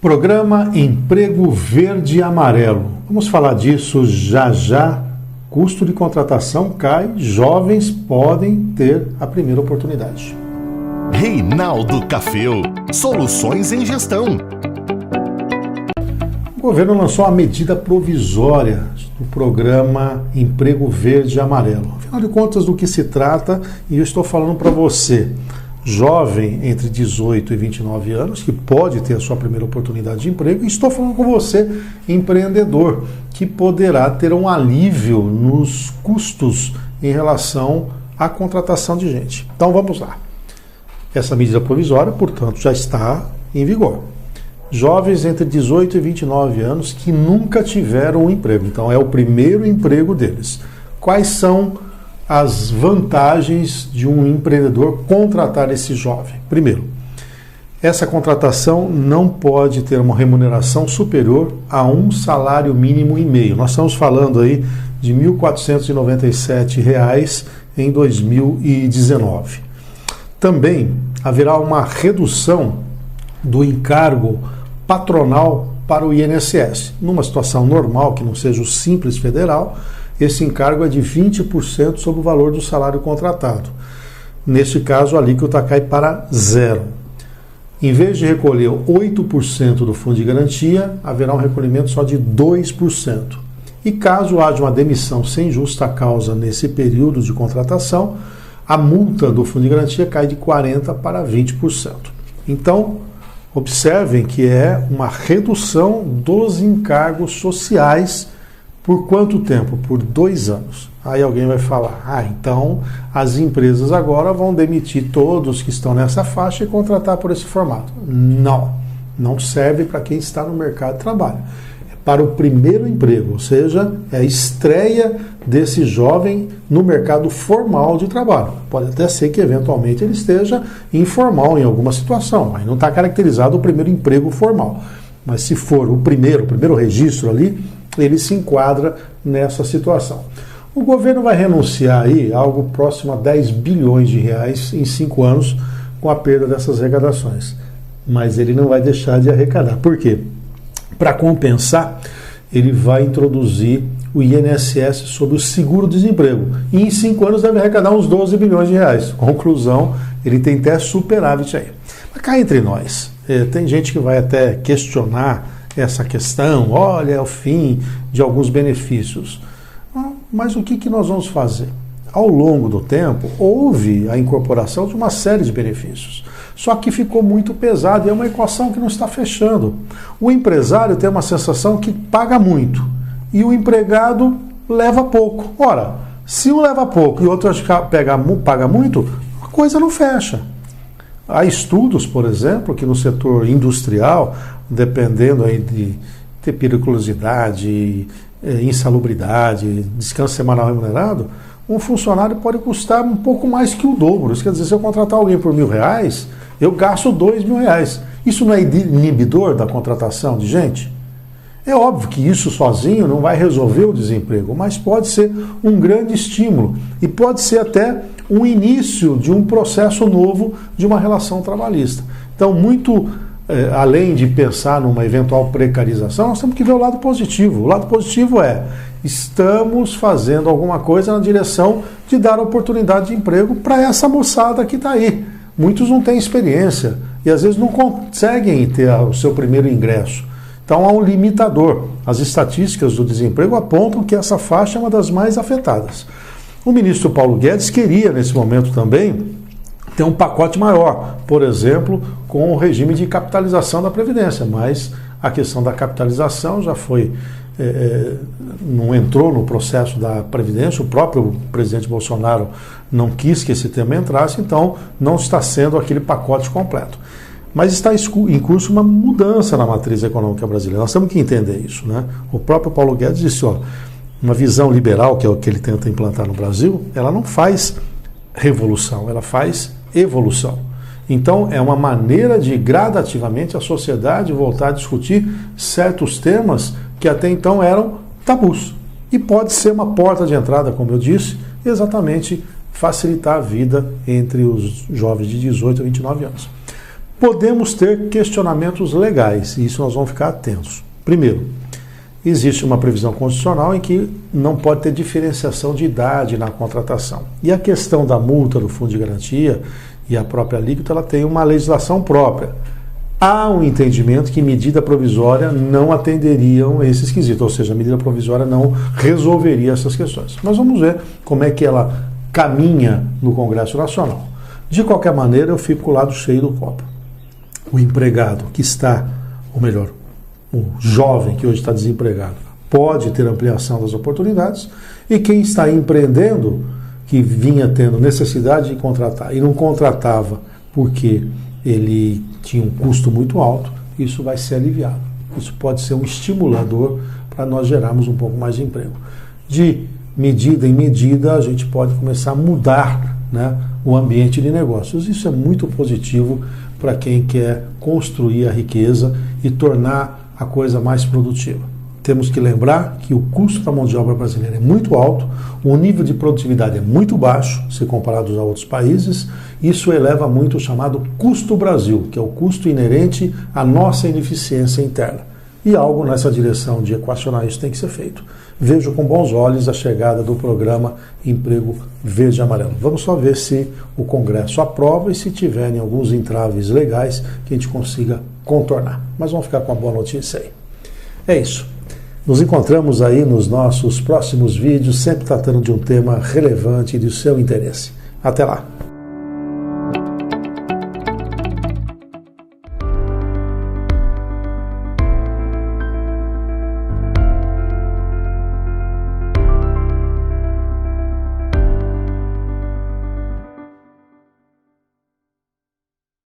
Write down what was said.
Programa Emprego Verde e Amarelo. Vamos falar disso já já. Custo de contratação cai, jovens podem ter a primeira oportunidade. Reinaldo Cafeu, soluções em gestão. O governo lançou uma medida provisória do programa Emprego Verde e Amarelo. Afinal de contas, do que se trata, e eu estou falando para você, jovem entre 18 e 29 anos, que pode ter a sua primeira oportunidade de emprego, e estou falando com você, empreendedor, que poderá ter um alívio nos custos em relação à contratação de gente. Então vamos lá. Essa medida provisória, portanto, já está em vigor. Jovens entre 18 e 29 anos que nunca tiveram um emprego, então é o primeiro emprego deles. Quais são as vantagens de um empreendedor contratar esse jovem? Primeiro, essa contratação não pode ter uma remuneração superior a um salário mínimo e meio. Nós estamos falando aí de R$ 1.497 em 2019. Também haverá uma redução do encargo patronal para o INSS. Numa situação normal, que não seja o Simples Federal, esse encargo é de 20% sobre o valor do salário contratado. Neste caso, a alíquota cai para zero. Em vez de recolher 8% do fundo de garantia, haverá um recolhimento só de 2%. E caso haja uma demissão sem justa causa nesse período de contratação, a multa do fundo de garantia cai de 40% para 20%. Então, observem que é uma redução dos encargos sociais. Por quanto tempo? Por 2 anos. Aí alguém vai falar, então as empresas agora vão demitir todos que estão nessa faixa e contratar por esse formato. Não serve para quem está no mercado de trabalho. É para o primeiro emprego, ou seja, é a estreia desse jovem no mercado formal de trabalho. Pode até ser que eventualmente ele esteja informal em alguma situação, aí não está caracterizado o primeiro emprego formal. Mas se for o primeiro registro ali, ele se enquadra nessa situação. O governo vai renunciar aí a algo próximo a 10 bilhões de reais em 5 anos com a perda dessas arrecadações. Mas ele não vai deixar de arrecadar. Por quê? Para compensar, ele vai introduzir o INSS sobre o seguro-desemprego. E em 5 anos deve arrecadar uns 12 bilhões de reais. Conclusão, ele tem até superávit aí. Mas cá entre nós, tem gente que vai até questionar essa questão, olha, é o fim de alguns benefícios. Mas o que nós vamos fazer? Ao longo do tempo, houve a incorporação de uma série de benefícios. Só que ficou muito pesado e é uma equação que não está fechando. O empresário tem uma sensação que paga muito e o empregado leva pouco. Ora, se um leva pouco e o outro paga muito, a coisa não fecha. Há estudos, por exemplo, que no setor industrial, dependendo aí de ter periculosidade, insalubridade, descanso semanal remunerado, um funcionário pode custar um pouco mais que o dobro. Isso quer dizer, se eu contratar alguém por R$1.000, eu gasto R$2.000. Isso não é inibidor da contratação de gente? É óbvio que isso sozinho não vai resolver o desemprego, mas pode ser um grande estímulo e pode ser até um início de um processo novo de uma relação trabalhista. Então, além de pensar numa eventual precarização, nós temos que ver o lado positivo. O lado positivo é, estamos fazendo alguma coisa na direção de dar oportunidade de emprego para essa moçada que está aí. Muitos não têm experiência e às vezes não conseguem ter o seu primeiro ingresso. Então há um limitador. As estatísticas do desemprego apontam que essa faixa é uma das mais afetadas. O ministro Paulo Guedes queria, nesse momento também, ter um pacote maior, por exemplo, com o regime de capitalização da Previdência, mas a questão da capitalização já foi, não entrou no processo da Previdência, o próprio presidente Bolsonaro não quis que esse tema entrasse, então não está sendo aquele pacote completo. Mas está em curso uma mudança na matriz econômica brasileira, nós temos que entender isso, né? O próprio Paulo Guedes disse, uma visão liberal, que é o que ele tenta implantar no Brasil, ela não faz revolução, ela faz evolução. Então, é uma maneira de gradativamente a sociedade voltar a discutir certos temas que até então eram tabus. E pode ser uma porta de entrada, como eu disse, exatamente facilitar a vida entre os jovens de 18 a 29 anos. podemos ter questionamentos legais, e isso nós vamos ficar atentos. Primeiro, existe uma previsão constitucional em que não pode ter diferenciação de idade na contratação. E a questão da multa do fundo de garantia e a própria alíquota, ela tem uma legislação própria. Há um entendimento que medida provisória não atenderiam esses quesitos, ou seja, a medida provisória não resolveria essas questões. Mas vamos ver como é que ela caminha no Congresso Nacional. De qualquer maneira, eu fico com o lado cheio do copo. O empregado que está, ou melhor, o jovem que hoje está desempregado, pode ter ampliação das oportunidades, e quem está empreendendo, que vinha tendo necessidade de contratar e não contratava porque ele tinha um custo muito alto, isso vai ser aliviado. Isso pode ser um estimulador para nós gerarmos um pouco mais de emprego. De medida em medida, a gente pode começar a mudar, né, o ambiente de negócios. Isso é muito positivo para quem quer construir a riqueza e tornar a coisa mais produtiva. Temos que lembrar que o custo da mão de obra brasileira é muito alto, o nível de produtividade é muito baixo, se comparado a outros países. Isso eleva muito o chamado custo Brasil, que é o custo inerente à nossa ineficiência interna. E algo nessa direção de equacionar isso tem que ser feito. Vejo com bons olhos a chegada do programa Emprego Verde e Amarelo. Vamos só ver se o Congresso aprova e se tiverem alguns entraves legais que a gente consiga contornar. Mas vamos ficar com a boa notícia aí. É isso. Nos encontramos aí nos nossos próximos vídeos, sempre tratando de um tema relevante e de seu interesse. Até lá!